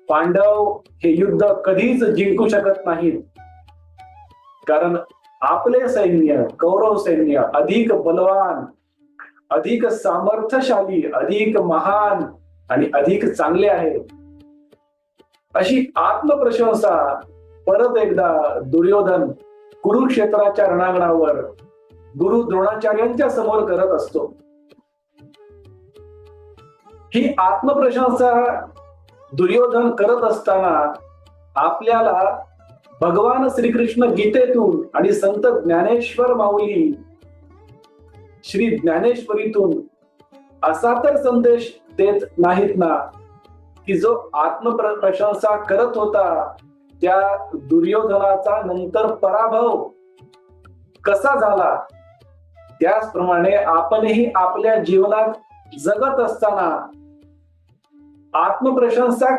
पांडव हे युद्ध कधीच जिंकू शकत नाहीत, कारण आपले सैन्य, कौरव सैन्य अधिक बलवान, अधिक सामर्थ्यशाली, अधिक महान आणि अधिक चांगले आहे. अशी आत्मप्रशंसा परत एकदा दुर्योधन कुरुक्षेत्राच्या रणांगणावर गुरु द्रोणाचार्यांच्या समोर करत असतो. ही आत्मप्रशंसा दुर्योधन करत असताना आपल्याला भगवान श्रीकृष्ण गीतेतून आणि संत ज्ञानेश्वर माऊली श्री ज्ञानेश्वरीतून असा तर संदेश देत नाहीत ना, की जो आत्मप्रशंसा करत होता त्या दुर्योधनाचा नंतर पराभव कसा झाला, त्याचप्रमाणे आपणही आपल्या जीवनात जगत असताना आत्मप्रशंसा